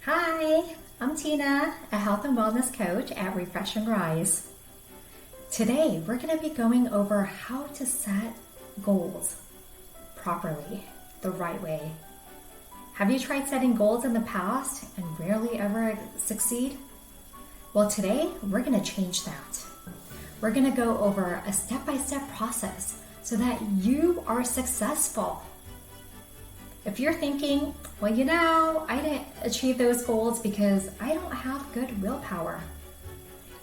Hi, I'm Tina, a health and wellness coach at Refresh+Rise. Today, we're going to be going over how to set goals properly, the right way. Have you tried setting goals in the past and rarely ever succeed? Well, today, we're going to change that. We're going to go over a step-by-step process so that you are successful. If you're thinking, well, I didn't achieve those goals because I don't have good willpower.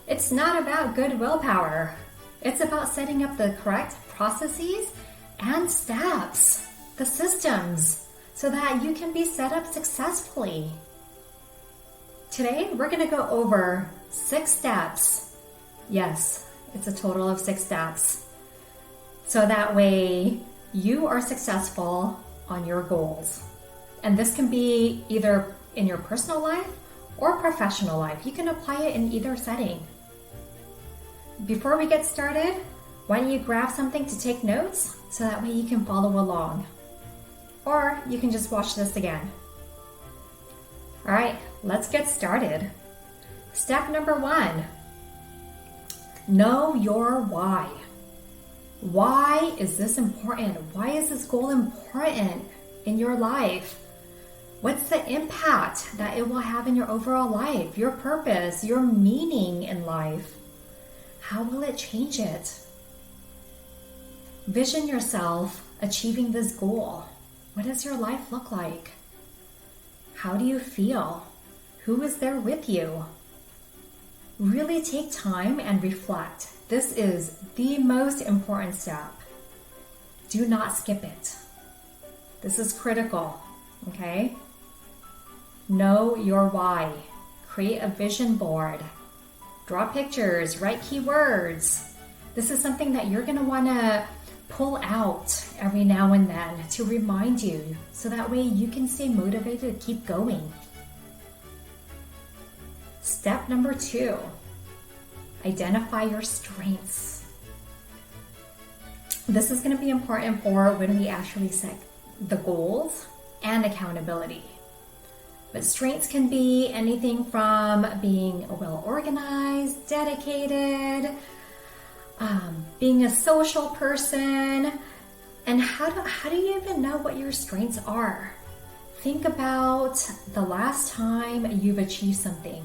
It's not about good willpower. It's about setting up the correct processes and steps, the systems, so that you can be set up successfully. Today, we're going to go over 6 steps. Yes, it's a total of 6 steps. So that way you are successful on your goals. And this can be either in your personal life or professional life. You can apply it in either setting. Before we get started, why don't you grab something to take notes so that way you can follow along. Or you can just watch this again. All right, let's get started. Step number 1, know your why. Why is this important? Why is this goal important in your life? What's the impact that it will have in your overall life, your purpose, your meaning in life? How will it change it? Vision yourself achieving this goal. What does your life look like? How do you feel? Who is there with you? Really take time and reflect. This is the most important step. Do not skip it. This is critical, okay? Know your why. Create a vision board. Draw pictures, write keywords. This is something that you're gonna wanna pull out every now and then to remind you, so that way you can stay motivated to keep going. Step number 2. Identify your strengths. This is going to be important for when we actually set the goals and accountability. But strengths can be anything from being well organized, dedicated, being a social person, and how do you even know what your strengths are? Think about the last time you've achieved something.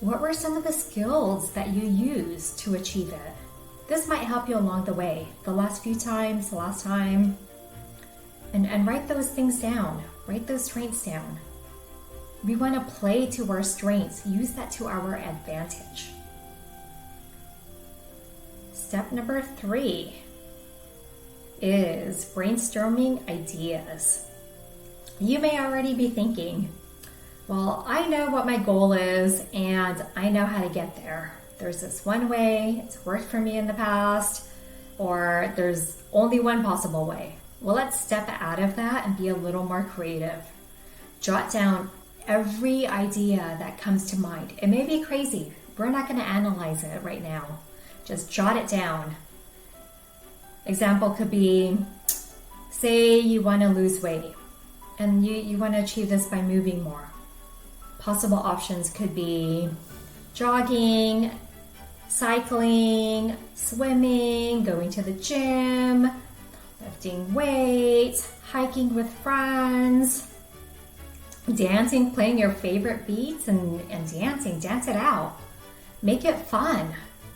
What were some of the skills that you used to achieve it? This might help you along the way. The last time. And write those things down. Write those strengths down. We want to play to our strengths. Use that to our advantage. Step number 3 is brainstorming ideas. You may already be thinking, well, I know what my goal is and I know how to get there. There's this one way, it's worked for me in the past, or there's only one possible way. Well, let's step out of that and be a little more creative. Jot down every idea that comes to mind. It may be crazy. We're not going to analyze it right now. Just jot it down. Example could be, say you want to lose weight and you want to achieve this by moving more. Possible options could be jogging, cycling, swimming, going to the gym, lifting weights, hiking with friends, dancing, playing your favorite beats and dancing. Dance it out. Make it fun.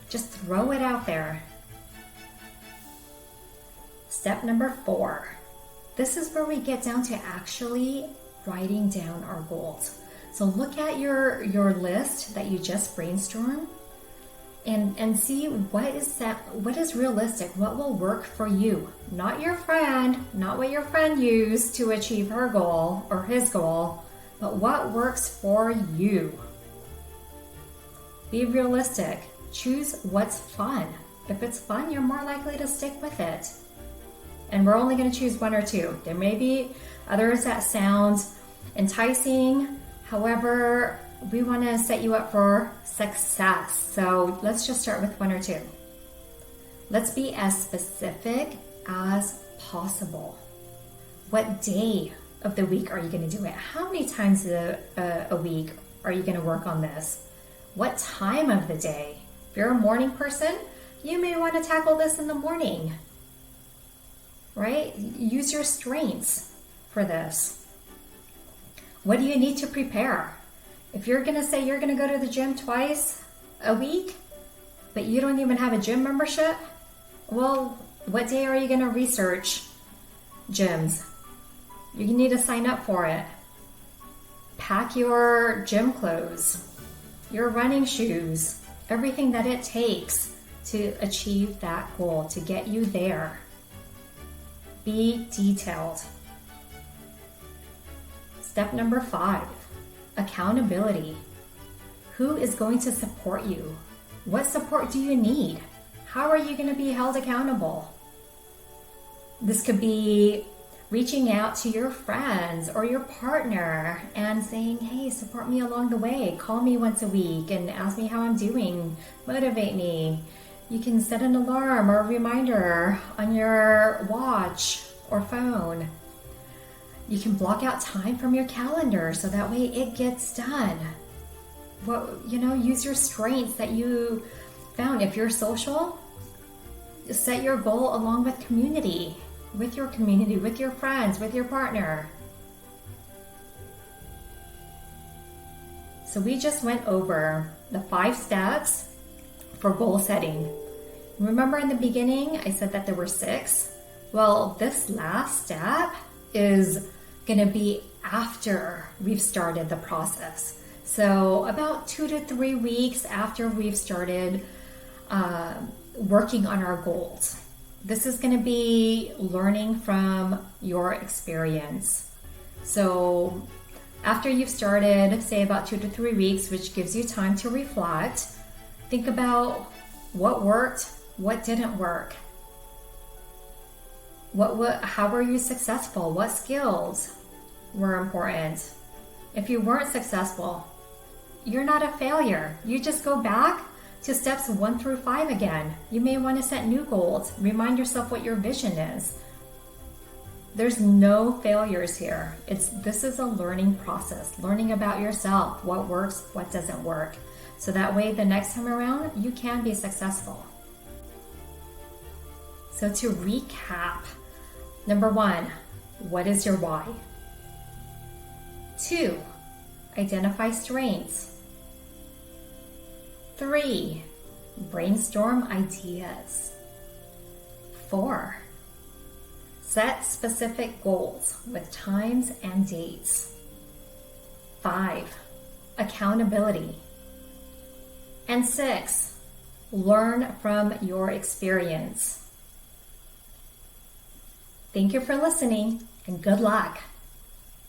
Just throw it out there. Step number 4. This is where we get down to actually writing down our goals. So look at your list that you just brainstormed and see what is realistic, what will work for you. Not your friend, not what your friend used to achieve her goal or his goal, but what works for you. Be realistic. Choose what's fun. If it's fun, you're more likely to stick with it. And we're only going to choose 1 or 2. There may be others that sound enticing. However, we want to set you up for success. So let's just start with 1 or 2. Let's be as specific as possible. What day of the week are you going to do it? How many times a week are you going to work on this? What time of the day? If you're a morning person, you may want to tackle this in the morning, right? Use your strengths for this. What do you need to prepare? If you're going to say you're going to go to the gym twice a week, but you don't even have a gym membership, well, what day are you going to research gyms? You need to sign up for it. Pack your gym clothes, your running shoes, everything that it takes to achieve that goal, to get you there. Be detailed. Step number 5, accountability. Who is going to support you? What support do you need? How are you going to be held accountable? This could be reaching out to your friends or your partner and saying, hey, support me along the way. Call me once a week and ask me how I'm doing. Motivate me. You can set an alarm or a reminder on your watch or phone. You can block out time from your calendar so that way it gets done. Use your strengths that you found. If you're social, set your goal along with community, with your friends, with your partner. So we just went over the 5 steps for goal setting. Remember in the beginning, I said that there were 6. Well, this last step is going to be after we've started the process. So about 2 to 3 weeks after we've started working on our goals. This is going to be learning from your experience. So after you've started, say about 2 to 3 weeks, which gives you time to reflect, think about what worked, what didn't work. How were you successful? What skills were important? If you weren't successful, you're not a failure. You just go back to steps 1 through 5 again. You may want to set new goals. Remind yourself what your vision is. There's no failures here. This is a learning process, learning about yourself, what works, what doesn't work. So that way the next time around, you can be successful. So to recap, number 1, what is your why? 2, identify strengths. 3, brainstorm ideas. 4, set specific goals with times and dates. 5, accountability. And 6, learn from your experience. Thank you for listening and good luck.